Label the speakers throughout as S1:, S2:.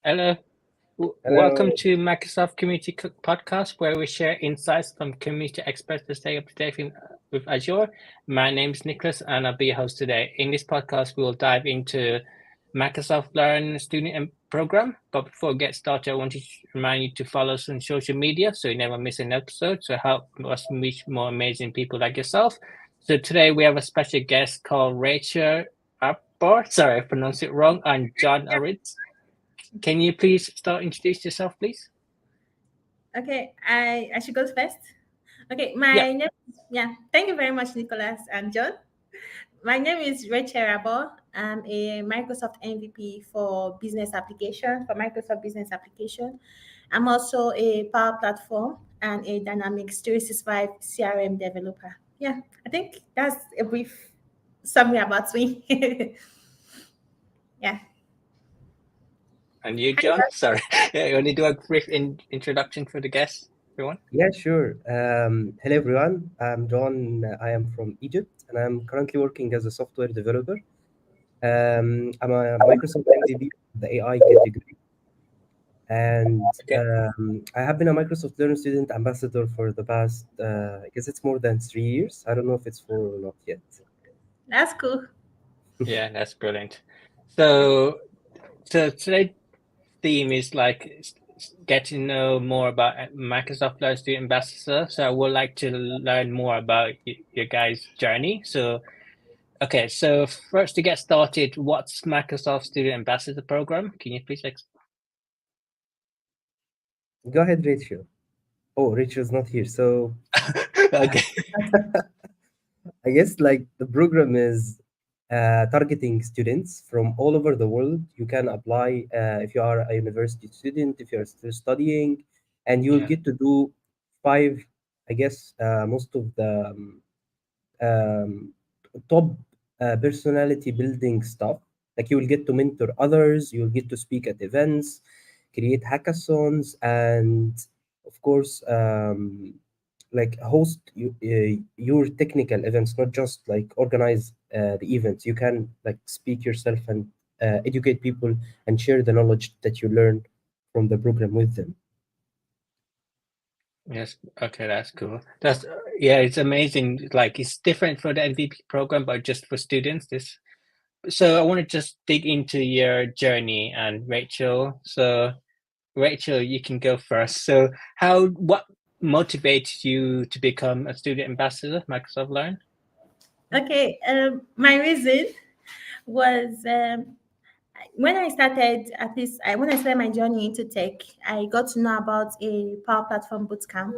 S1: Hello, welcome
S2: Hello.
S1: to Microsoft Community Podcast, where we share insights from community experts to stay up to date with Azure. My name is Nicholas, and I'll be your host today. In this podcast, we will dive into Microsoft Learn student program. But before we get started, I want to remind you to follow us on social media so you never miss an episode. So help us reach more amazing people like yourself. So today we have a special guest called Rachel Appor. Sorry, I pronounced it wrong. And John Aritz. Can you please introduce yourself, please?
S3: Okay, I should go first. Okay,
S1: Yeah.
S3: Thank you very much, Nicholas and John. My name is Rachel Rabo. I'm a Microsoft MVP for business application for Microsoft Business Application. I'm also a Power Platform and a Dynamics 365 CRM developer. Yeah, I think that's a brief summary about me. Yeah.
S1: And you, John? Sorry. Yeah, you want to do a brief introduction for the guests, everyone?
S2: Yeah, sure. Hello, everyone. I'm John. I am from Egypt, and I'm currently working as a software developer. I'm a Microsoft MVP, the AI category, and
S1: Okay.
S2: I have been a Microsoft Learn Student Ambassador for the past, I guess it's more than 3 years. I don't know if it's 4 or not yet.
S3: That's cool.
S1: Yeah, that's brilliant. So today's theme is like get to know more about Microsoft Learn Student Ambassador. So I would like to learn more about your guys' journey. So, okay, so first to get started, what's Microsoft Student Ambassador Program? Can you please
S2: Go ahead, Rachel. Oh, Rachel's not here. So
S1: Okay.
S2: I guess like the program is targeting students from all over the world. You can apply if you are a university student, if you're still studying, and you'll
S1: Yeah.
S2: get to do five, I guess, most of the top personality building stuff. Like you will get to mentor others, you'll get to speak at events, create hackathons, and of course, like host your technical events, not just like organize the events. You can like speak yourself and educate people and share the knowledge that you learn from the program with them.
S1: Yes. Okay, that's cool. That's yeah, it's amazing. Like it's different for the MVP program, but just for students. So I want to just dig into your journey and Rachel. So Rachel, you can go first. So what motivates you to become a student ambassador, Microsoft Learn?
S3: Okay, my reason was when I started, when I started my journey into tech, I got to know about a Power Platform bootcamp,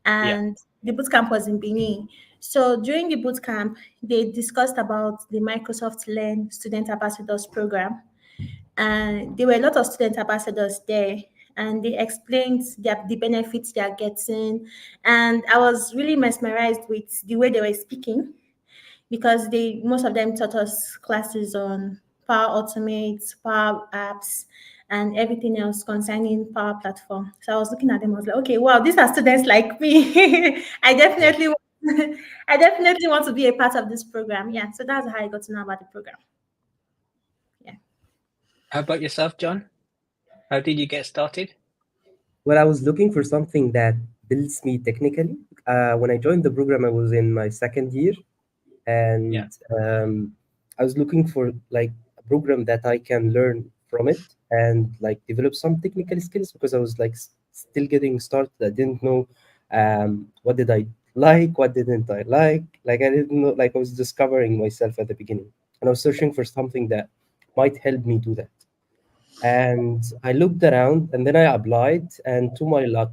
S1: Yeah.
S3: and the bootcamp was in Benin. So during the bootcamp, they discussed about the Microsoft Learn Student Ambassadors program, and there were a lot of student ambassadors there. And they explained the benefits they are getting. And I was really mesmerized with the way they were speaking because most of them taught us classes on Power Automate, Power Apps, and everything else concerning Power Platform. So I was looking at them, I was like, okay, wow, these are students like me.
S1: Yeah.
S3: I definitely want to be a part of this program. Yeah, so that's how I got to know about the program. Yeah.
S1: How about yourself, John? How did you get started?
S2: Well, I was looking for something that builds me technically. When I joined the program, I was in my second year,
S1: Yeah.
S2: and I was looking for like a program that I can learn from it and like develop some technical skills because I was like still getting started. I didn't know what did I like, what didn't I like. Like I didn't know. Like I was discovering myself at the beginning, and I was searching for something that might help me do that. And I looked around, and then I applied, and to my luck,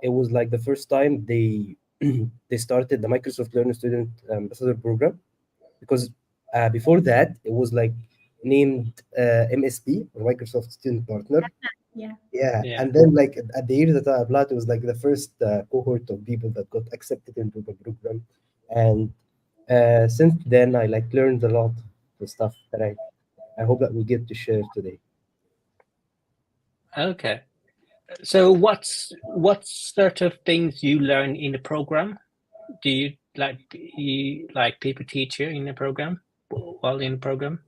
S2: it was like the first time they they started the Microsoft Learner Student Ambassador program because before that it was like named MSP or Microsoft Student Partner.
S3: Yeah.
S2: Yeah,
S1: Yeah.
S2: and then like at the year that I applied, it was like the first cohort of people that got accepted into the program, and since then I like learned a lot of the stuff that I hope that we get to share today.
S1: Okay. So what sort of things you learn in the program? Do you like people teach you in the program while in the program?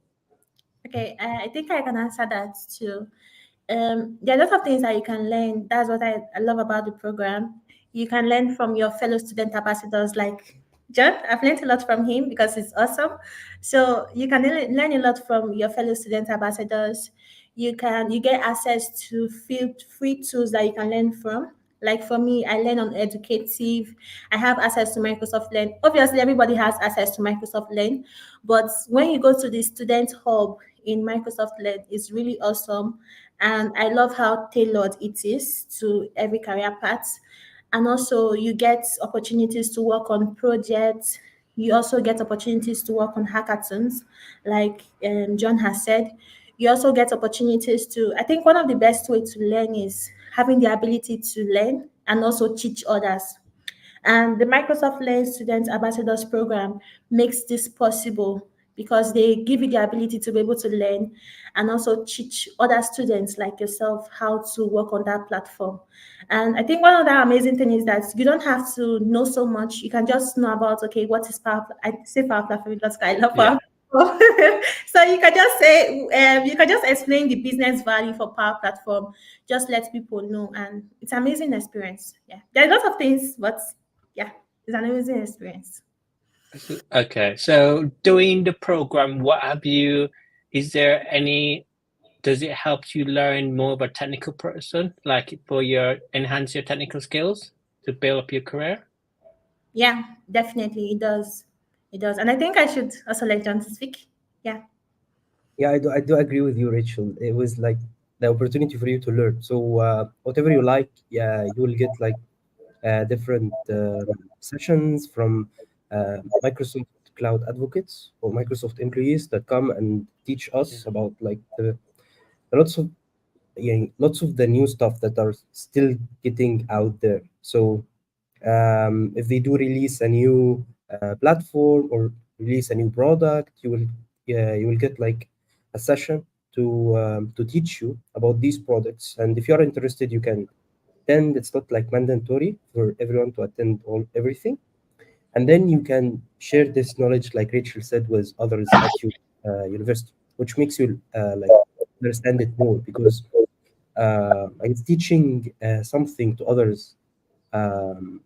S3: Okay, I think I can answer that too. there are a lot of things that you can learn. That's what I love about the program. You can learn from your fellow student ambassadors like John. I've learned a lot from him because it's awesome. So you can learn a lot from your fellow student ambassadors. You get access to free tools that you can learn from. Like for me, I learn on Educative. I have access to Microsoft Learn. Obviously, everybody has access to Microsoft Learn, but when you go to the student hub in Microsoft Learn, it's really awesome. And I love how tailored it is to every career path. And also, you get opportunities to work on projects. You also get opportunities to work on hackathons, like John has said. You also get opportunities to, I think one of the best way to learn is having the ability to learn and also teach others. And the Microsoft Learn Student Ambassadors Program makes this possible because they give you the ability to be able to learn and also teach other students like yourself how to work on that platform. And I think one of the amazing things is that you don't have to know so much. You can just know about, okay, what is Power I say Power Platform because I love Power. So you can just say, you can just explain the business value for Power Platform. Just let people know, and it's an amazing experience. Yeah, there are lots of things, but yeah, it's an amazing experience.
S1: Okay, so doing the program, is there any, does it help you learn more of a technical person, like enhance your technical skills to build up your career?
S3: Yeah, definitely it does. It does. And I think I should also let John to speak. Yeah.
S2: Yeah, I do agree with you, Rachel. It was like the opportunity for you to learn. So whatever you like, yeah, you will get like different sessions from Microsoft Cloud advocates or Microsoft employees that come and teach
S1: Yeah.
S2: us about like the lots of lots of the new stuff that are still getting out there. So if they do release a new platform or release a new product, you will get like a session to teach you about these products. And if you are interested, you can attend. It's not like mandatory for everyone to attend everything. And then you can share this knowledge, like Rachel said, with others at your university, which makes you like understand it more because I guess teaching something to others. Um,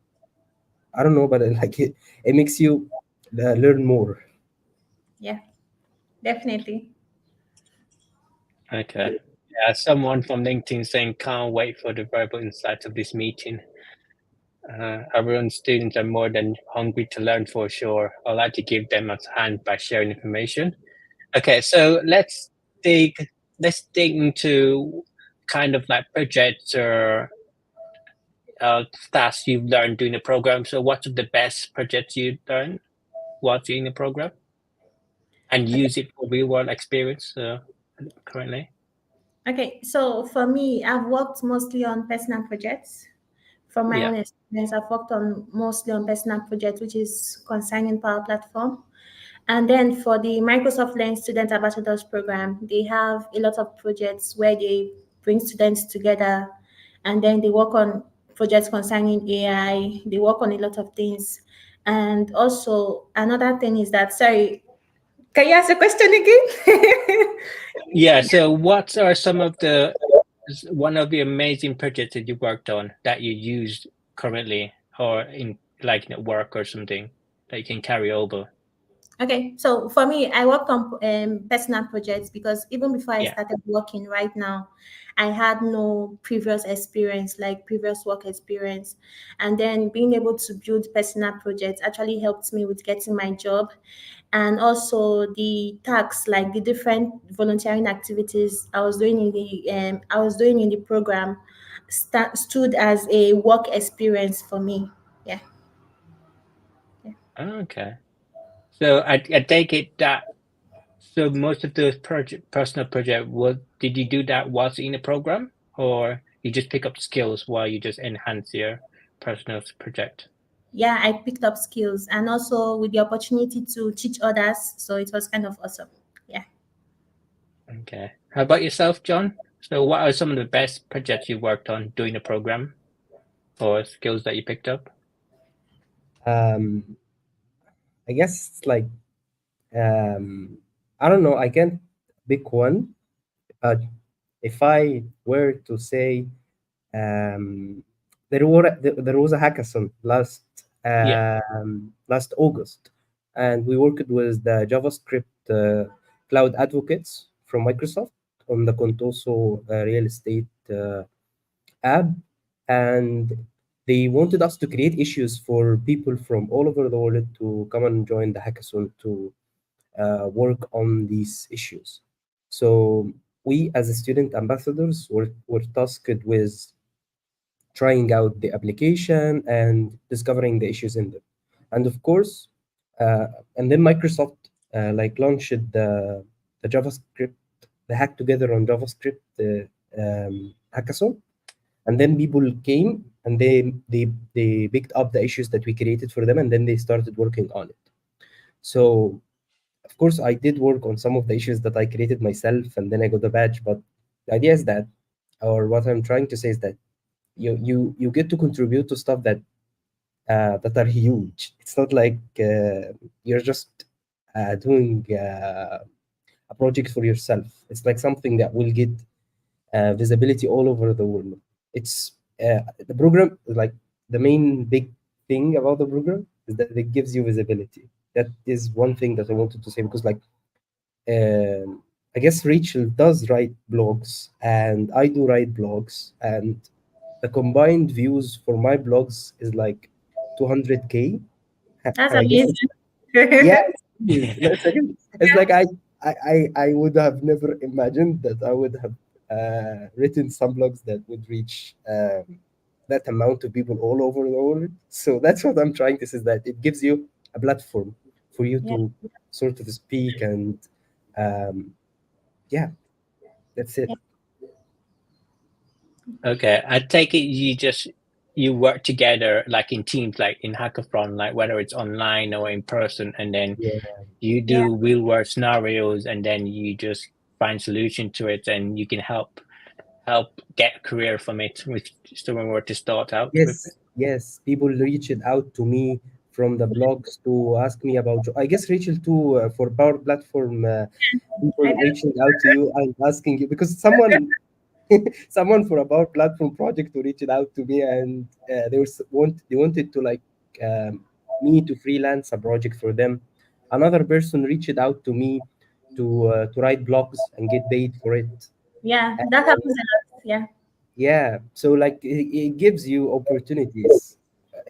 S2: I don't know, but it makes you learn more.
S3: Yeah, definitely.
S1: Okay. Yeah, someone from LinkedIn saying, can't wait for the verbal insights of this meeting. Everyone's students are more than hungry to learn for sure. I'd like to give them a hand by sharing information. Okay, so let's dig into kind of like projects or tasks you've learned during the program. So what's the best projects you've learned while doing the program and use it for real world experience currently?
S3: Okay, so for me, I've worked mostly on personal projects. From my
S1: Yeah.
S3: own experience, I've worked on mostly on personal projects, which is concerning Power Platform. And then for the Microsoft Learn Student Ambassadors Program, they have a lot of projects where they bring students together and then they work on projects concerning AI. They work on a lot of things. And also, another thing is that, sorry, can you ask the question again?
S1: Yeah. So what are one of the amazing projects that you worked on that you use currently or in like work or something that you can carry over?
S3: Okay, so for me, I worked on personal projects because even before I
S1: Yeah.
S3: started working right now, I had no previous experience, like previous work experience. And then being able to build personal projects actually helped me with getting my job. And also the tasks, like the different volunteering activities I was doing in the program, stood as a work experience for me. Yeah.
S1: Okay. So I take it that so most of those personal project did you do that whilst in the program or you just pick up skills while you just enhance your personal project?
S3: Yeah, I picked up skills and also with the opportunity to teach others. So it was kind of awesome. Yeah.
S1: Okay. How about yourself, John? So what are some of the best projects you worked on during the program or skills that you picked up?
S2: Um, I guess it's like I don't know. I can't pick one. Uh, if I were to say, there was a hackathon
S1: Yeah.
S2: last August, and we worked with the JavaScript cloud advocates from Microsoft on the Contoso real estate app, and they wanted us to create issues for people from all over the world to come and join the hackathon to work on these issues. So we, as student ambassadors, were tasked with trying out the application and discovering the issues in them. And of course, uh, and then Microsoft like launched the JavaScript, the Hack Together on JavaScript hackathon, and then people came and they picked up the issues that we created for them, and then they started working on it. So of course, I did work on some of the issues that I created myself, and then I got the badge. But the idea is that, or what I'm trying to say is that you get to contribute to stuff that are huge. It's not like you're just doing a project for yourself. It's like something that will get visibility all over the world. It's the program, like the main big thing about the program is that it gives you visibility. That is one thing that I wanted to say, because like I guess Rachel does write blogs and I do write blogs, and the combined views for my blogs is like 200K.
S3: That's
S2: And I guess
S3: amazing.
S2: yeah, it's like I would have never imagined that I would have written some blogs that would reach that amount of people all over the world. So that's what I'm trying to say, is that it gives you a platform for you
S3: Yeah.
S2: to sort of speak, and um, yeah, that's it.
S3: Yeah.
S1: Okay, I take it you work together like in teams, like in hackathon, like whether it's online or in person, and then
S2: Yeah.
S1: you do real world scenarios, and then you just find solution to it, and you can help get a career from it with someone were to start out with it.
S2: Yes. People reached out to me from the blogs to ask me about. I guess Rachel too, for Power Platform, people
S3: I
S2: reaching out to you and asking you, because someone for a Power Platform project who reached out to me, and they wanted to like me to freelance a project for them. Another person reached out to me to write blogs and get paid for it.
S3: Yeah, that happens a lot. Yeah.
S2: Yeah, so like it gives you opportunities,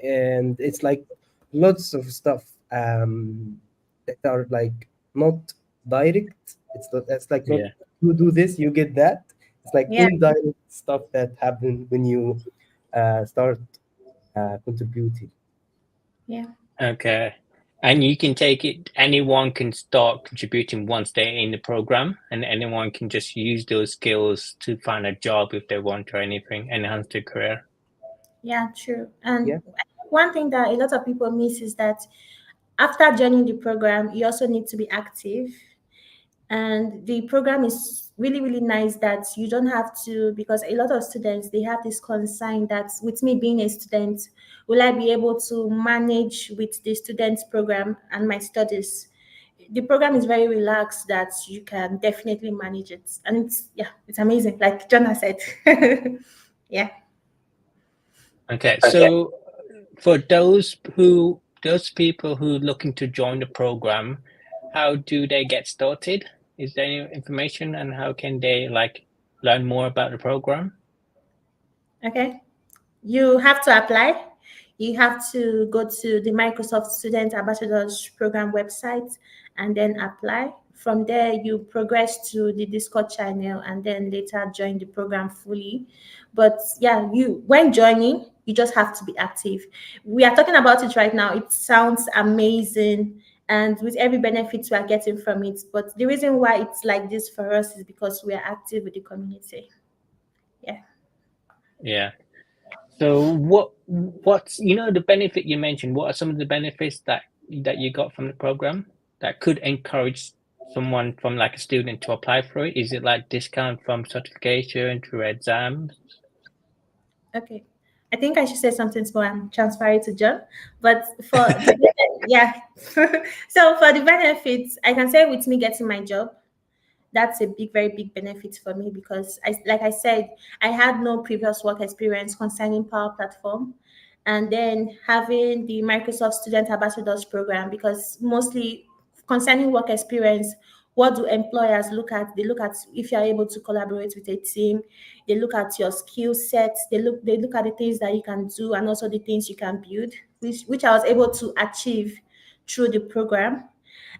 S2: and it's like lots of stuff that are like not direct. It's like not
S1: Yeah.
S2: you do this, you get that. It's like
S3: Yeah.
S2: indirect stuff that happen when you start contributing.
S3: Yeah.
S1: Okay. And you can take it, anyone can start contributing once they're in the program, and anyone can just use those skills to find a job if they want or anything, enhance their career.
S3: Yeah, true.
S2: Yeah.
S3: And one thing that a lot of people miss is that after joining the program, you also need to be active. And the program is really, really nice that you don't have to, because a lot of students, they have this concern that with me being a student, will I be able to manage with the students program and my studies? The program is very relaxed that you can definitely manage it. And it's amazing. Like Jonah said. Yeah.
S1: Okay. So for those people who looking to join the program, how do they get started? Is there any information, and how can they like learn more about the program?
S3: Okay. You have to apply. You have to go to the Microsoft Student Ambassadors Program website and then apply. From there, you progress to the Discord channel and then later join the program fully. But yeah, you when joining, you just have to be active. We are talking about it right now. It sounds amazing and with every benefit we are getting from it. But the reason why it's like this for us is because we are active with the community. Yeah.
S1: Yeah. So what's the benefit you mentioned? What are some of the benefits that you got from the program that could encourage someone from like a student to apply for it? Is it like discount from certification to exams?
S3: Okay. I think I should say something so I'm transferring to John. But for yeah. So for the benefits, I can say with me getting my job, that's a very big benefit for me because, like I said, I had no previous work experience concerning Power Platform. And then having the Microsoft Student Ambassadors program, because mostly concerning work experience, what do employers look at? They look at if you are able to collaborate with a team. They look at your skill sets. They look at the things that you can do and also the things you can build, which I was able to achieve through the program.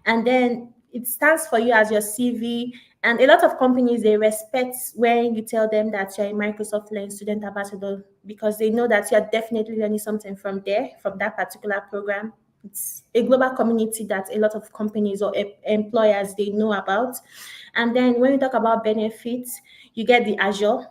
S3: And then it stands for you as your CV. And a lot of companies, they respect when you tell them that you're a Microsoft Learn Student Ambassador because they know that you're definitely learning something from that particular program. It's a global community that a lot of companies or employers, they know about. And then when you talk about benefits, you get the Azure.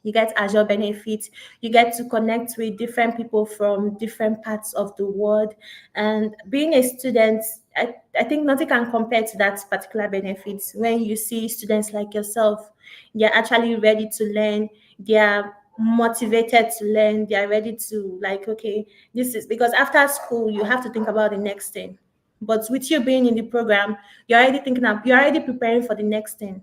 S3: You get Azure benefits. You get to connect with different people from different parts of the world. And being a student, I think nothing can compare to that particular benefits. When you see students like yourself, they're actually ready to learn. They're motivated to learn. They're ready to, like, okay, this is because after school, you have to think about the next thing. But with you being in the program, you're already preparing for the next thing.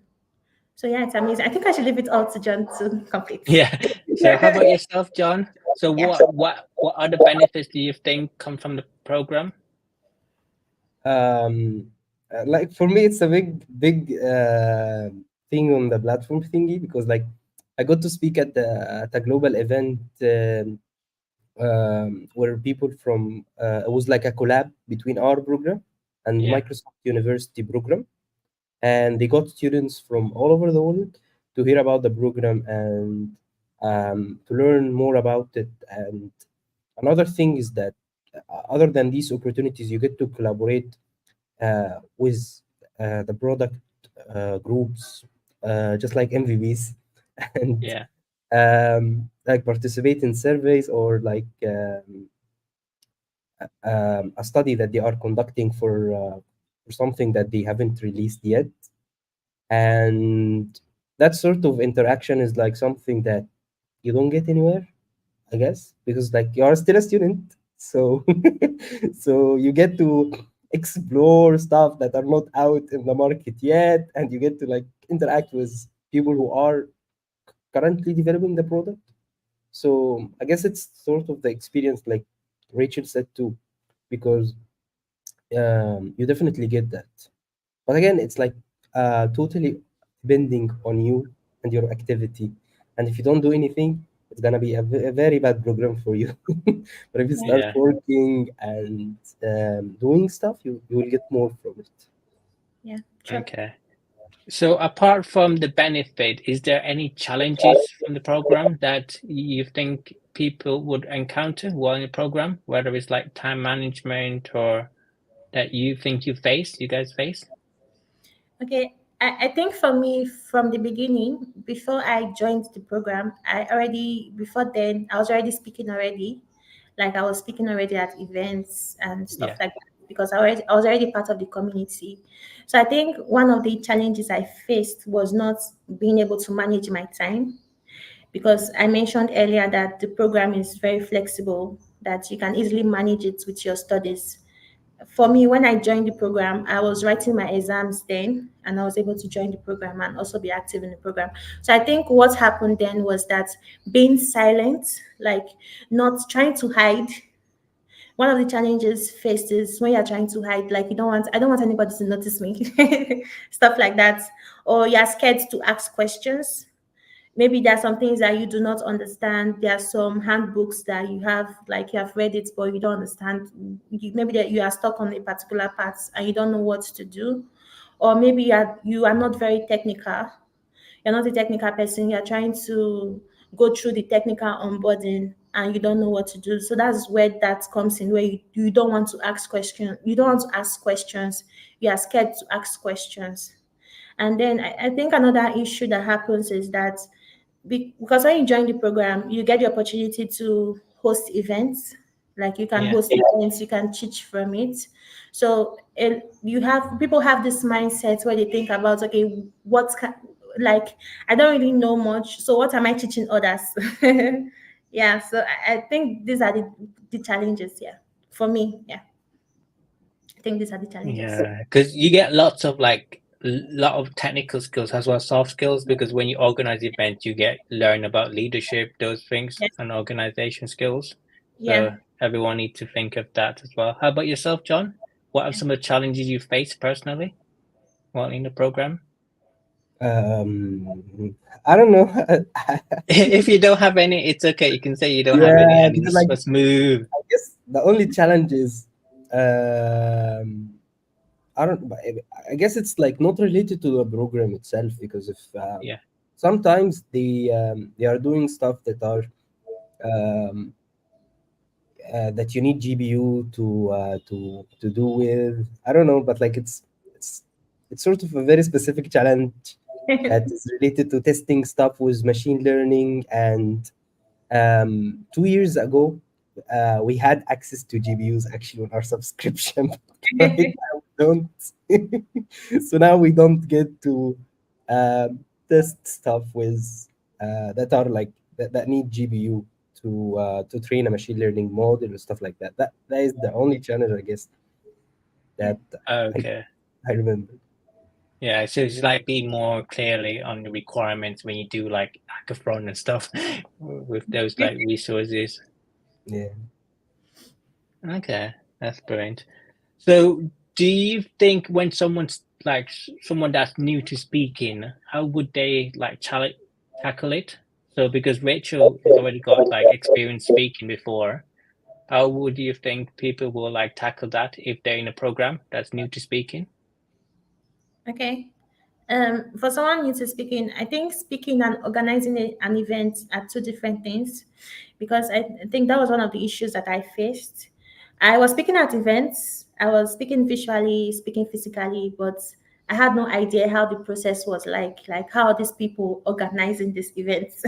S3: So yeah, it's amazing. I think I should leave it all to John to complete.
S1: Yeah. So how about yourself, John? So
S3: Yeah.
S1: what other benefits do you think come from the program?
S2: Like for me, it's a big thing on the platform thingy because like I got to speak at a global event where people from it was like a collab between our program and
S1: Yeah.
S2: Microsoft University program, and they got students from all over the world to hear about the program and to learn more about it. And another thing is that other than these opportunities, you get to collaborate with the product groups, just like MVPs, and
S1: Yeah.
S2: like participate in surveys or like a study that they are conducting for something that they haven't released yet. And that sort of interaction is like something that you don't get anywhere, I guess, because like you are still a student, so so you get to explore stuff that are not out in the market yet, and you get to like interact with people who are currently developing the product. So I guess it's sort of the experience like Rachel said too, because you definitely get that. But again, it's like totally depending on you and your activity. And if you don't do anything, it's gonna be a very bad program for you. But if you start
S1: Yeah.
S2: working and doing stuff, you will get more from it.
S3: Yeah, true.
S1: Okay. So apart from the benefit, is there any challenges from the program that you think people would encounter while in the program, whether it's like time management or that you think you guys face?
S3: Okay, I think for me, from the beginning, before I joined the program, before then, I was already speaking already. Like I was speaking already at events and stuff
S1: Yeah.
S3: like that because I was already part of the community. So I think one of the challenges I faced was not being able to manage my time because I mentioned earlier that the program is very flexible, that you can easily manage it with your studies. For me, when I joined the program, I was writing my exams then, and I was able to join the program and also be active in the program. So I think what happened then was that being silent, like not trying to hide. One of the challenges faced is when you're trying to hide, like I don't want anybody to notice me, stuff like that, or you're scared to ask questions. Maybe there are some things that you do not understand. There are some handbooks that you have, like you have read it, but you don't understand. Maybe that you are stuck on a particular part and you don't know what to do, or maybe you are not very technical. You're not a technical person. You're trying to go through the technical onboarding and you don't know what to do. So that's where that comes in, where you don't want to ask questions. You don't want to ask questions. You are scared to ask questions. And then I think another issue that happens is that because when you join the program, you get the opportunity to host events. Like you can
S1: Yeah.
S3: host events, you can teach from it. So people have this mindset where they think about, okay, like I don't really know much, so what am I teaching others? Yeah, so I think these are the challenges. Yeah, for me, yeah, I think these are the challenges.
S1: Yeah, because you get lots of like lot of technical skills as well as soft skills, because when you organize events, you learn about leadership, those things,
S3: Yes.
S1: and organization skills.
S3: Yeah.
S1: So everyone needs to think of that as well. How about yourself, John? What are some of the challenges you faced personally while in the program?
S2: I don't know.
S1: If you don't have any, it's okay. You can say you don't have any,
S2: Yeah,
S1: and
S2: because
S1: just let's move.
S2: I guess the only challenge is I don't. I guess it's like not related to the program itself, because if
S1: Yeah.
S2: sometimes they are doing stuff that are um, that you need GPU to do with. I don't know, but like it's it's sort of a very specific challenge that is related to testing stuff with machine learning. And 2 years ago, we had access to GPUs actually on our subscription. Right now we don't. So now we don't get to test stuff with that are like that need GPU to train a machine learning model and stuff like that. That is the only challenge, I guess, that
S1: Okay.
S2: I remember.
S1: Yeah, so it's like be more clearly on the requirements when you do like hackathon and stuff with those like resources.
S2: Yeah.
S1: Okay, that's brilliant. So, do you think when someone's like someone that's new to speaking, how would they like tackle it? So, because Rachel has already got like experience speaking before, how would you think people will like tackle that if they're in a program that's new to speaking?
S3: Okay. For someone new to speaking, I think speaking and organizing an event are two different things, because I think that was one of the issues that I faced. I was speaking at events, I was speaking visually, speaking physically, but I had no idea how the process was like how these people organizing these events,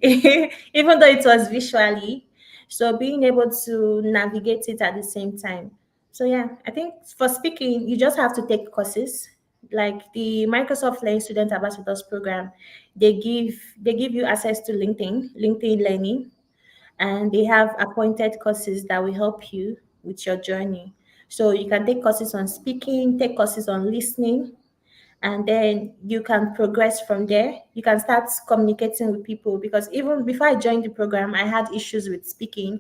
S3: even though it was visually. So being able to navigate it at the same time. So yeah, I think for speaking, you just have to take courses like the Microsoft Learn Student Ambassadors program. They give you access to LinkedIn Learning, and they have appointed courses that will help you with your journey. So you can take courses on speaking, take courses on listening, and then you can progress from there. You can start communicating with people, because even before I joined the program, I had issues with speaking.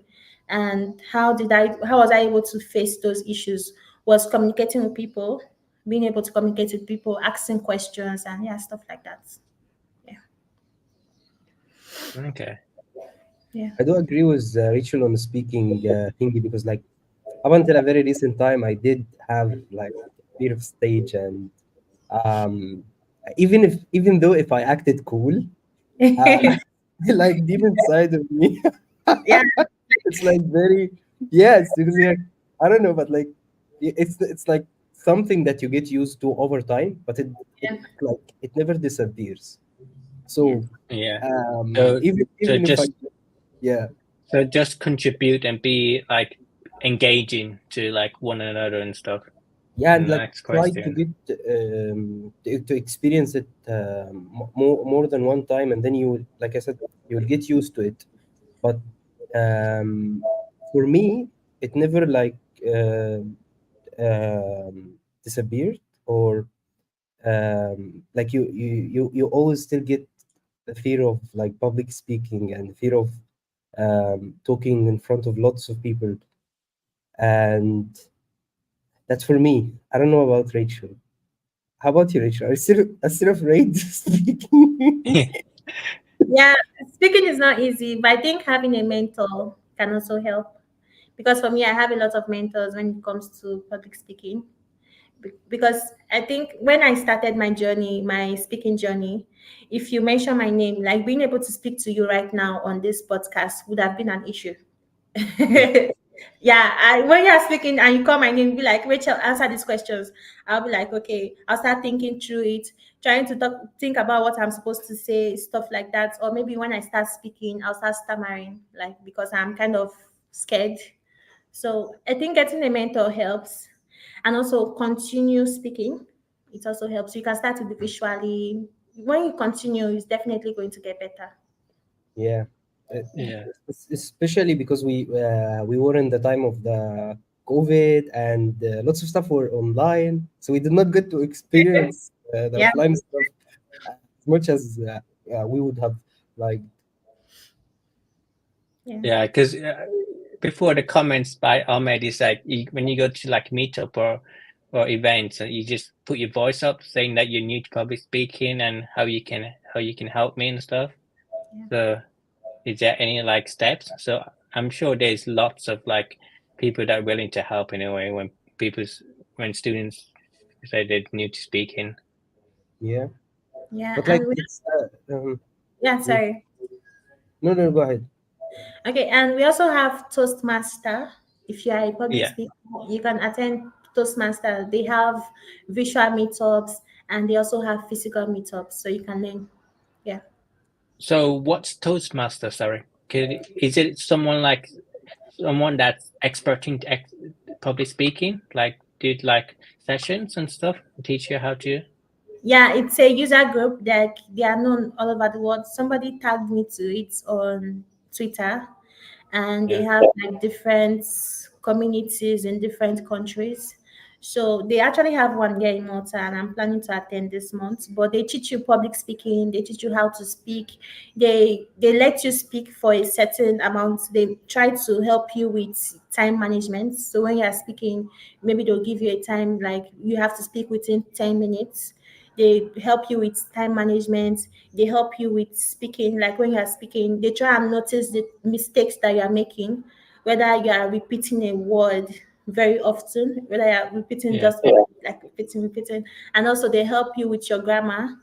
S3: And how was I able to face those issues? Was communicating with people, being able to communicate with people, asking questions, and yeah, stuff like that.
S1: Okay.
S3: Yeah.
S2: I do agree with Rachel on the speaking thingy, because like up until a very recent time, I did have like fear of stage. And um, even though if I acted cool, uh, like deep inside of me,
S3: Yeah.
S2: it's like very, yes, because like, I don't know, but like it's like something that you get used to over time, but it
S3: Yeah.
S2: like it never disappears.
S3: Yeah.
S2: So
S1: Yeah. So, so
S2: even if I,
S1: just
S2: yeah.
S1: so just contribute and be like engaging to like one another and stuff.
S2: Yeah, and like
S1: Next
S2: try to
S1: question.
S2: get to experience it more than one time, and then you will, like I said, you will get used to it. But for me, it never like disappeared, or like you always still get the fear of like public speaking, and the fear of talking in front of lots of people. And that's for me. I don't know about Rachel. How about you, Rachel? Are you still afraid speaking?
S3: Yeah. Speaking is not easy, but I think having a mentor can also help. Because for me, I have a lot of mentors when it comes to public speaking. Because I think when I started my journey, my speaking journey, if you mention my name, like being able to speak to you right now on this podcast would have been an issue.
S1: Yeah.
S3: Yeah, when you're speaking and you call my name, be like, Rachel, answer these questions. I'll be like, okay, I'll start thinking through it, trying to think about what I'm supposed to say, stuff like that. Or maybe when I start speaking, I'll start stammering, like because I'm kind of scared. So I think getting a mentor helps, and also continue speaking. It also helps. You can start with the visually. When you continue, it's definitely going to get better.
S2: Yeah.
S3: Yeah.
S1: Yeah.
S2: Especially because we were in the time of the COVID and lots of stuff were online, so we did not get to experience the
S3: Yeah.
S2: offline stuff as much as we would have liked.
S1: Yeah, because before the comments by Ahmed is like when you go to like meetup or events, you just put your voice up saying that you're new to public speaking and how you can help me and stuff.
S3: Yeah.
S1: So is there any like steps? So I'm sure there's lots of like people that are willing to help anyway when students say they're new to speaking.
S2: Yeah,
S3: Yeah.
S2: but like
S3: And we,
S2: it's
S3: yeah, sorry.
S2: no, go ahead.
S3: Okay, and we also have Toastmaster. If you are a public
S1: Yeah.
S3: speaker, you can attend Toastmaster. They have visual meetups and they also have physical meetups, so you can learn. Yeah.
S1: So what's Toastmaster? Sorry, is it someone that's expert in public speaking, like did like sessions and stuff, teach you how to?
S3: Yeah, it's a user group that they are known all over the world. Somebody tagged me to it on Twitter, and they
S1: Yeah.
S3: have like different communities in different countries. So they actually have one here in Malta, and I'm planning to attend this month. But they teach you public speaking. They teach you how to speak. They let you speak for a certain amount. They try to help you with time management. So when you are speaking, maybe they'll give you a time like you have to speak within 10 minutes. They help you with time management. They help you with speaking. Like when you are speaking, they try and notice the mistakes that you are making, whether you are repeating a word very often, whether you are repeating
S1: Yeah.
S3: just like repeating. And also they help you with your grammar.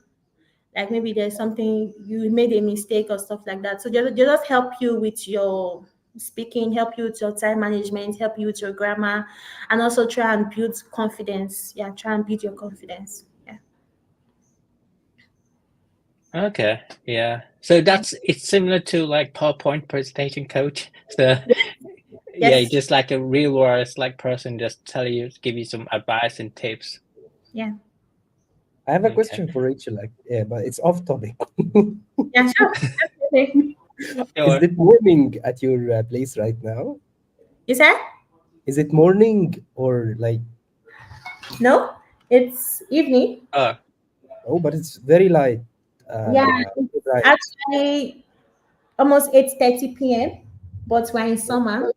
S3: Like maybe there's something you made a mistake or stuff like that. So they just help you with your speaking, help you with your time management, help you with your grammar, and also try and build confidence. Yeah, try and build your confidence. Yeah.
S1: Okay. Yeah. So it's similar to like PowerPoint presentation coach. So yeah,
S3: Yes.
S1: just like a real world like person just give you some advice and tips.
S3: Yeah.
S2: I have a
S1: Okay.
S2: question for Rachel, like, yeah, but it's off topic.
S3: Yeah, sure. Okay.
S2: Is
S1: Sure.
S2: it morning at your place right now?
S3: You said?
S2: Is it morning or like,
S3: No? It's evening.
S1: Oh,
S2: oh, but it's very light.
S3: Yeah,
S2: Very
S3: it's
S2: bright.
S3: actually almost 8:30 p.m., but we're in summer.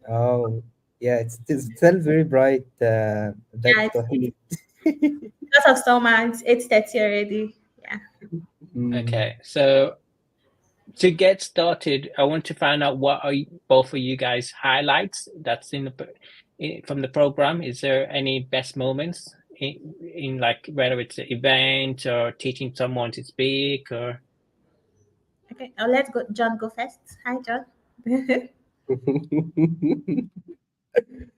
S2: Oh, yeah, it's still very bright that
S3: Yeah, it's
S2: time.
S3: because of summer, it's 8:30 already. Yeah.
S2: Mm.
S1: okay. So to get started, I want to find out what are both of you guys' highlights that's from the program. Is there any best moments in like whether it's an event or teaching someone to speak or?
S3: Okay, let's go. John, go first. Hi, John.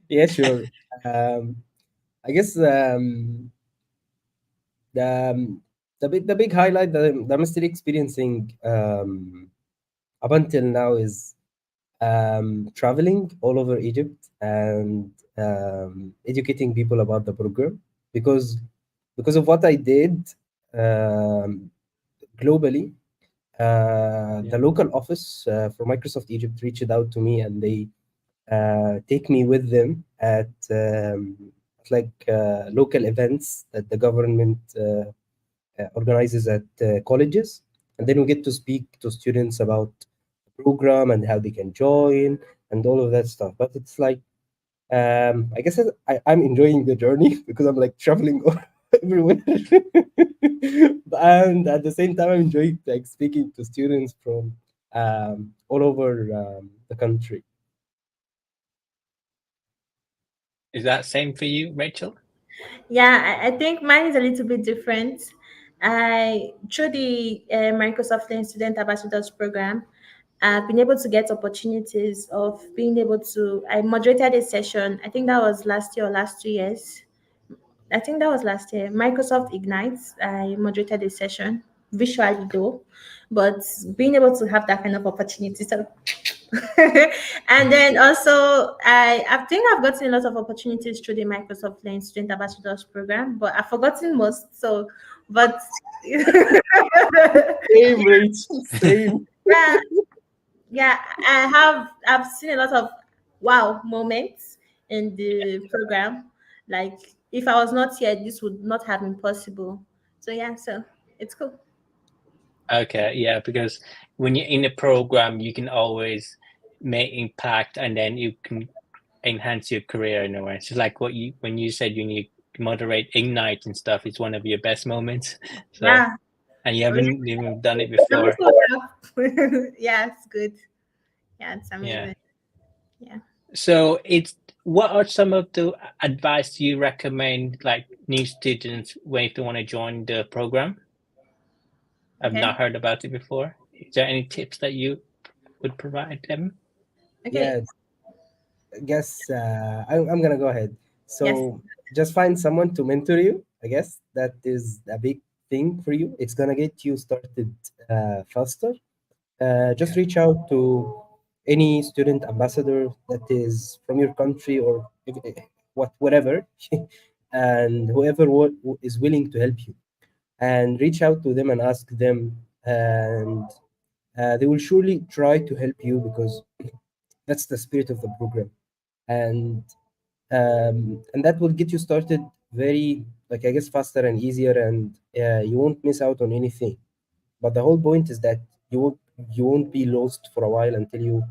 S2: Yeah, sure. Um, I guess the the big highlight that I'm still experiencing up until now is traveling all over Egypt and educating people about the program because of what I did um, globally. The local office for Microsoft Egypt reached out to me and they take me with them at like local events that the government organizes at colleges, and then we get to speak to students about the program and how they can join and all of that stuff. But it's like I guess I'm enjoying the journey because I'm like traveling everywhere, and at the same time I'm enjoying like speaking to students from all over the country.
S1: Is that same for you, Rachel?
S3: Yeah, I think mine is a little bit different. I through the Microsoft Learn Student Ambassadors program, I've been able to get opportunities of being able to. I moderated a session. I think that was last year or last 2 years. I think that was last year. Microsoft Ignites. I moderated a session virtually though, but being able to have that kind of opportunity. So and then also I think I've gotten a lot of opportunities through the Microsoft Learn Student Ambassadors program, but I've forgotten most. So, but
S2: Same, Rachel, same.
S3: yeah, yeah, I've seen a lot of wow moments in the program. Like if I was not here, this would not have been possible. So yeah, so it's cool.
S1: Okay, yeah, because when you're in a program, you can always make impact, and then you can enhance your career in a way. It's like what you when you said you need to moderate Ignite and stuff. It's one of your best moments. So,
S3: Yeah.
S1: and you haven't even done it
S3: I'm
S1: before.
S3: so proud. Yeah, it's good. Yeah, it's
S1: Yeah.
S3: amazing. Yeah.
S1: So it's what are some of the advice you recommend like new students when if they want to join the program? I've
S3: Okay.
S1: not heard about it before. Is there any tips that you would provide them?
S3: Okay.
S2: Yeah, I guess I'm gonna go ahead.
S3: Yes.
S2: So just find someone to mentor you. I guess that is a big thing for you. It's gonna get you started faster. Just
S1: Yeah.
S2: reach out to any student ambassador that is from your country or whatever, and whoever is willing to help you, and reach out to them and ask them, and they will surely try to help you because that's the spirit of the program, and and that will get you started very, like, I guess, faster and easier, and you won't miss out on anything. But the whole point is that you won't be lost for a while until you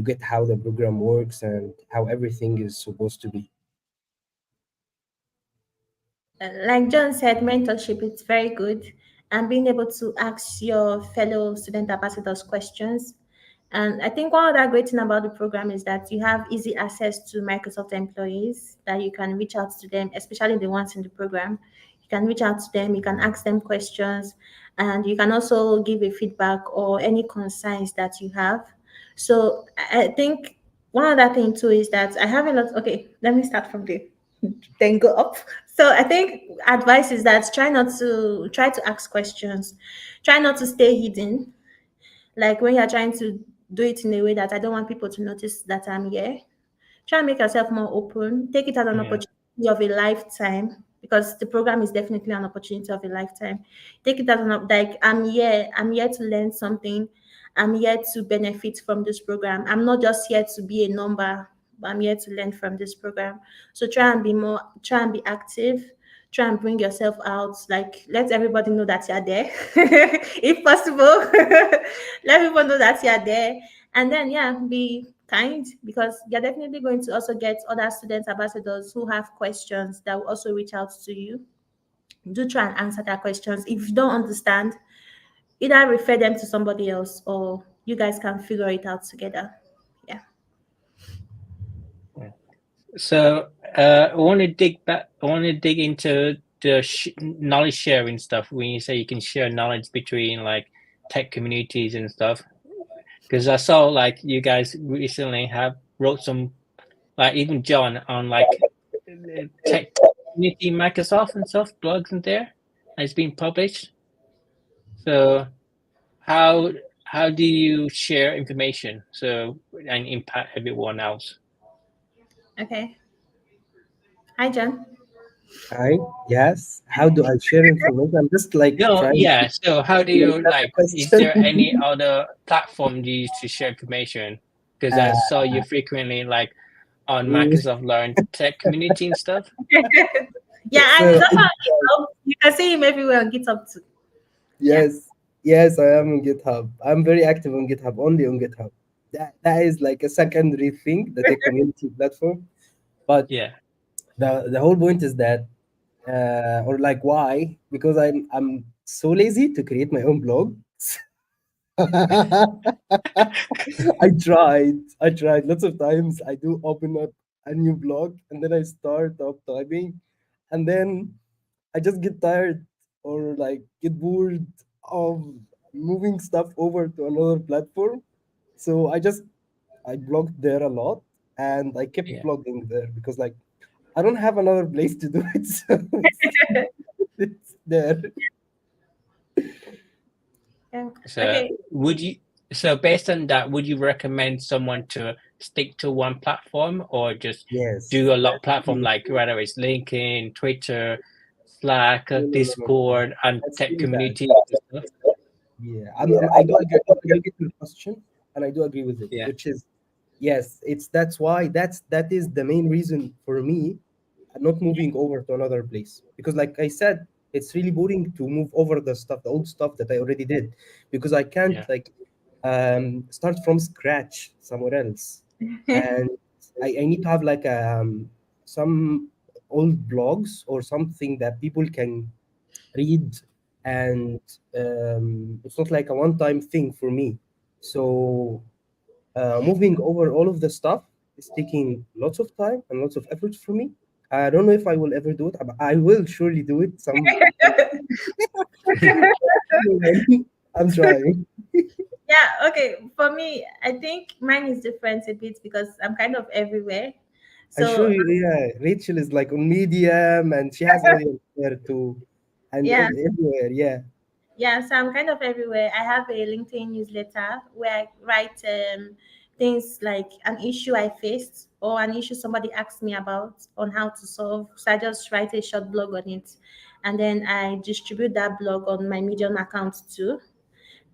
S2: get how the program works and how everything is supposed to be.
S3: Like John said, mentorship is very good, and being able to ask your fellow student ambassadors questions. And I think one other great thing about the program is that you have easy access to Microsoft employees that you can reach out to them, especially the ones in the program. You can reach out to them, you can ask them questions, and you can also give a feedback or any concerns that you have. So I think one other thing too is that I have a lot. Okay, let me start from there, then go up. So I think advice is that try to ask questions, try not to stay hidden. Like when you're trying to do it in a way that I don't want people to notice that I'm here. Try and make yourself more open. Take it as an
S1: Yeah.
S3: opportunity of a lifetime because the program is definitely an opportunity of a lifetime. Take it as like I'm here. I'm here to learn something. I'm here to benefit from this program. I'm not just here to be a number, but I'm here to learn from this program. So try and be active. Try and bring yourself out. Like let everybody know that you're there, if possible. Let people know that you're there, and then yeah, be kind because you're definitely going to also get other student ambassadors who have questions that will also reach out to you. Do try and answer their questions. If you don't understand, either refer them to somebody else or you guys can figure it out together. Yeah.
S1: So I want to dig back. I want to dig into the knowledge sharing stuff. When you say you can share knowledge between like tech communities and stuff, because I saw like you guys recently have wrote some, like even John on like tech community Microsoft and stuff blogs in there, and it's been published. So how do you share information so and impact everyone else?
S3: Okay. Hi, John.
S2: Hi, yes. How do I share information? I'm just like
S1: No,
S2: trying
S1: yeah.
S2: to
S1: So how do you
S2: understand the
S1: like? Is there
S2: question.
S1: any other platform you use to share information? Because I
S2: uh,
S1: saw you frequently like on
S2: mm,
S1: Microsoft Learn Tech community and stuff.
S3: Yeah, and
S2: so
S3: he's also on GitHub. You can see him everywhere on GitHub too. Yeah.
S2: yes, yes, I am on GitHub. I'm very active on GitHub, only on GitHub. That is like a secondary thing, the tech community platform. But
S1: Yeah,
S2: the whole point is that, or like why? Because I'm so lazy to create my own blog. I tried lots of times. I do open up a new blog and then I start up typing, and then I just get tired or like get bored of moving stuff over to another platform. So I blogged there a lot, and I kept
S1: yeah.
S2: blogging there because like I don't have another place to do it. So it's there.
S3: Yeah.
S1: So
S3: Okay.
S1: would you? So based on that, would you recommend someone to stick to one platform or just
S2: Yes.
S1: do a lot of platform like whether it's LinkedIn, Twitter, Slack,
S2: No, no, no, no, no.
S1: Discord, and
S2: That's
S1: tech
S2: really bad.
S1: community and
S2: Yeah,
S1: stuff?
S2: yeah. I do get your question, and I do agree with it,
S1: Yeah,
S2: which is Yes, that is the main reason for me not moving over to another place, because like I said, it's really boring to move over the old stuff that I already did, because I can't
S1: Yeah.
S2: like start from scratch somewhere else. And I need to have like some old blogs or something that people can read, and it's not like a one-time thing for me. So moving over all of the stuff is taking lots of time and lots of effort for me. I don't know if I will ever do it. But I will surely do it. I'm trying.
S3: Yeah, okay. For me, I think mine is different a bit because I'm kind of everywhere.
S2: I'm sure,
S3: So
S2: yeah, Rachel is like on Medium and she has audience there too, and
S3: yeah,
S2: everywhere. Yeah,
S3: yeah. So I'm kind of everywhere. I have a LinkedIn newsletter where I write things like an issue I faced or an issue somebody asked me about on how to solve. So I just write a short blog on it, and then I distribute that blog on my Medium account too.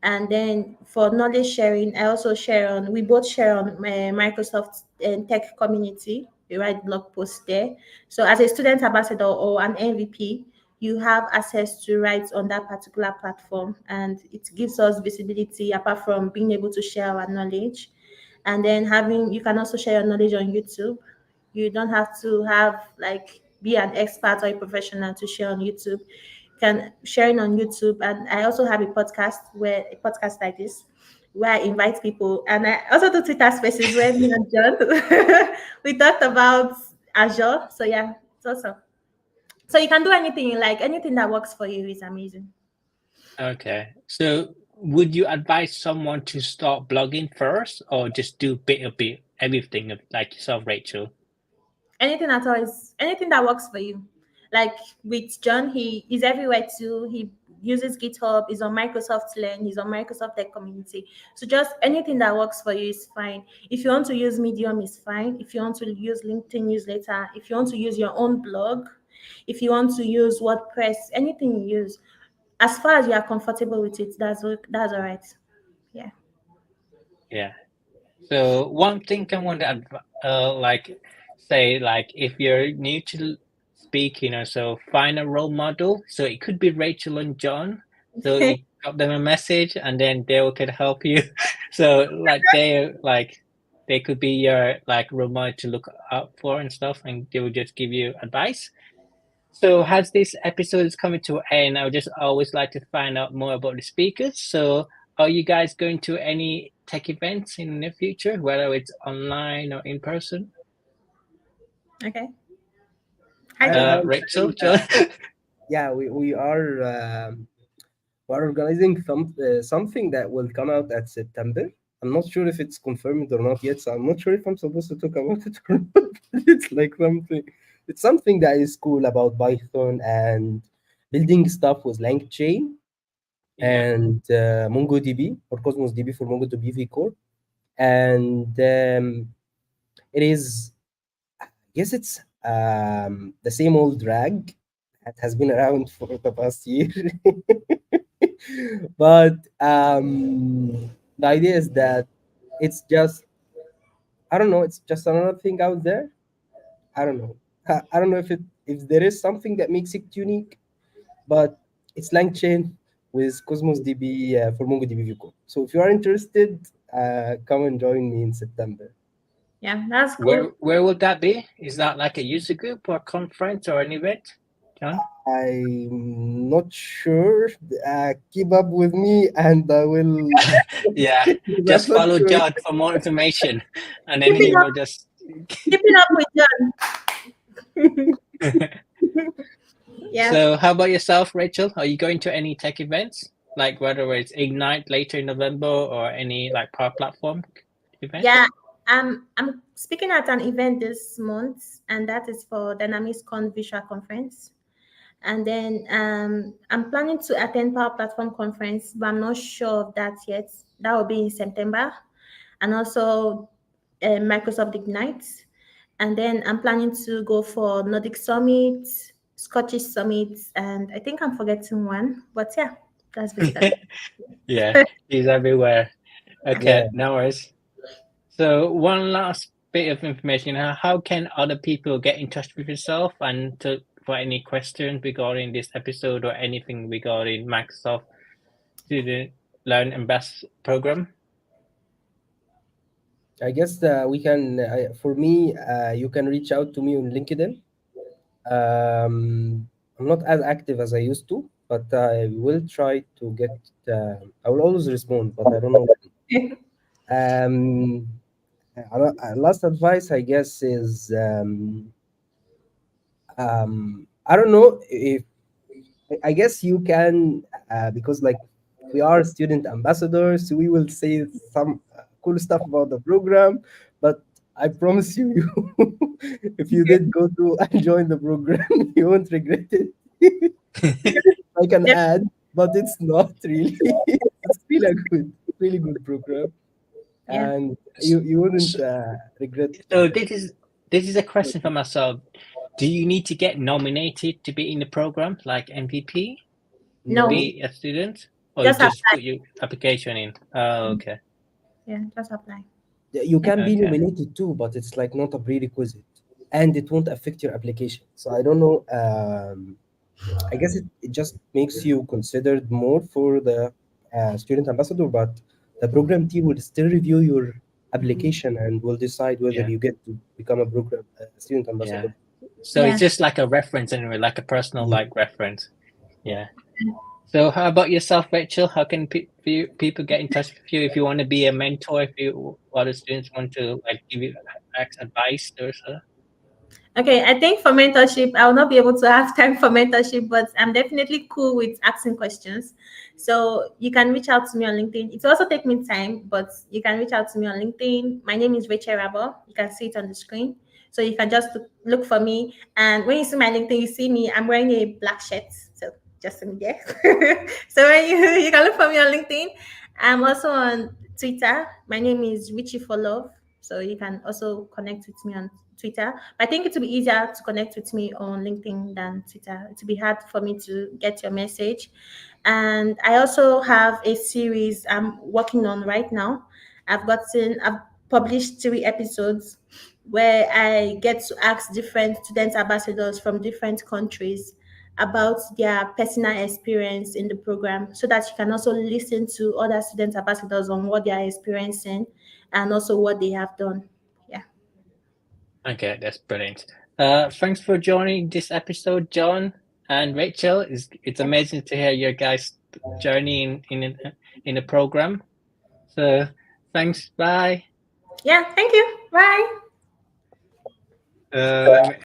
S3: And then for knowledge sharing, I also share on, we both share on Microsoft Tech Community. We write blog posts there. So as a student ambassador or an MVP, you have access to write on that particular platform, and it gives us visibility apart from being able to share our knowledge. And then having, you can also share your knowledge on YouTube. You don't have to have like be an expert or a professional to share on YouTube. You can sharing on YouTube. And I also have a podcast like this where I invite people, and I also do Twitter spaces where me and John we talked about Azure. So yeah, it's awesome. So you can do anything you like, anything that works for you is amazing.
S1: Okay. So would you advise someone to start blogging first or just do bit a bit everything like yourself, Rachel?
S3: Anything at all is anything that works for you. Like with John, he is everywhere too. He uses GitHub, he's on Microsoft Learn, he's on Microsoft Tech Community. So just anything that works for you is fine. If you want to use Medium, is fine. If you want to use LinkedIn newsletter, if you want to use your own blog, if you want to use WordPress, anything you use, as far as you are comfortable with it, that's all right. Yeah.
S1: Yeah. So one thing I want to like say, like if you're new to speaking or so, find a role model. So it could be Rachel and John. So you drop them a message and then they will can help you. So they could be your like role model to look out for and stuff, and they will just give you advice. So as this episode is coming to an end, I would just always like to find out more about the speakers. So are you guys going to any tech events in the future, whether it's online or in person?
S3: Okay. Hi, John.
S2: I'm
S1: Rachel,
S2: saying,
S1: John?
S2: yeah, we are we're organizing something that will come out at September. I'm not sure if it's confirmed or not yet, so I'm not sure if I'm supposed to talk about it or not. It's like something, it's something that is cool about Python and building stuff with LangChain
S1: Yeah.
S2: and MongoDB, or Cosmos DB for MongoDB core. And it is, I guess it's the same old drag that has been around for the past year. But the idea is that it's just, I don't know, it's just another thing out there. I don't know. I don't know if there is something that makes it unique, but it's LangChain with Cosmos DB for MongoDB View. So if you are interested, come and join me in September.
S3: Yeah, that's cool.
S1: Where would that be? Is that like a user group or a conference or an event, John?
S2: I'm not sure. Keep up with me, and I will.
S1: Yeah,
S2: I'm
S1: just
S2: not
S1: follow
S2: sure.
S1: John for more information, and then
S3: Keeping
S1: he
S3: up,
S1: will just.
S3: keeping up with John. Yeah.
S1: So, how about yourself, Rachel? Are you going to any tech events, like whether it's Ignite later in November or any like Power Platform event?
S3: Yeah, I'm speaking at an event this month, and that is for Dynamics Con Visual Conference. And then I'm planning to attend Power Platform Conference, but I'm not sure of that yet. That will be in September, and also Microsoft Ignite. And then I'm planning to go for Nordic Summit, Scottish Summit, and I think I'm forgetting one. But yeah, that's basically.
S1: Yeah, he's everywhere. Okay,
S2: Yeah.
S1: no worries. So one last bit of information: how can other people get in touch with yourself and for any questions regarding this episode or anything regarding Microsoft Student Learn Ambassador Program?
S2: I guess we can. For me, you can reach out to me on LinkedIn. I'm not as active as I used to, but I will try to get. I will always respond, but I don't know when. Last advice, I guess, is I don't know if I guess you can because like we are student ambassadors, so we will say some cool stuff about the program, but I promise you, if you did go to and join the program, you won't regret it. I can
S3: Yep.
S2: add, but it's not really. It's really good program,
S3: Yeah.
S2: and you wouldn't regret.
S1: So this is a question for myself. Do you need to get nominated to be in the program, like MVP, to
S3: No.
S1: be a student, or
S3: Just
S1: you just put your application in? Oh, okay.
S3: Yeah, just apply.
S2: You can be
S1: Okay.
S2: nominated too, but it's like not a prerequisite, and it won't affect your application. So I don't know. I guess it just makes you considered more for the student ambassador, but the program team will still review your application and will decide whether
S1: Yeah.
S2: you get to become a program student ambassador.
S1: So
S3: Yeah.
S1: it's just like a reference anyway, like a personal
S2: Yeah.
S1: like reference. Yeah. So how about yourself, Rachel? How can people get in touch with you if you want to be a mentor? If you other students want to like give you advice or so?
S3: Okay, I think for mentorship, I will not be able to have time for mentorship, but I'm definitely cool with asking questions. So you can reach out to me on LinkedIn. It will also take me time, but you can reach out to me on LinkedIn. My name is Rachel Rabo. You can see it on the screen. So you can just look for me. And when you see my LinkedIn, you see me, I'm wearing a black shirt. So just in there. So when you can look for me on LinkedIn. I'm also on Twitter. My name is Richie for Love. So you can also connect with me on Twitter. But I think it will be easier to connect with me on LinkedIn than Twitter. It will be hard for me to get your message. And I also have a series I'm working on right now. I've published 3 episodes where I get to ask different student ambassadors from different countries about their personal experience in the program so that you can also listen to other student ambassadors on what they are experiencing and also what they have done. Yeah.
S1: Okay, that's brilliant. Thanks for joining this episode, John and Rachel. It's amazing to hear your guys' journey in the program. So thanks. Bye.
S3: Yeah. Thank you. Bye.
S1: Let me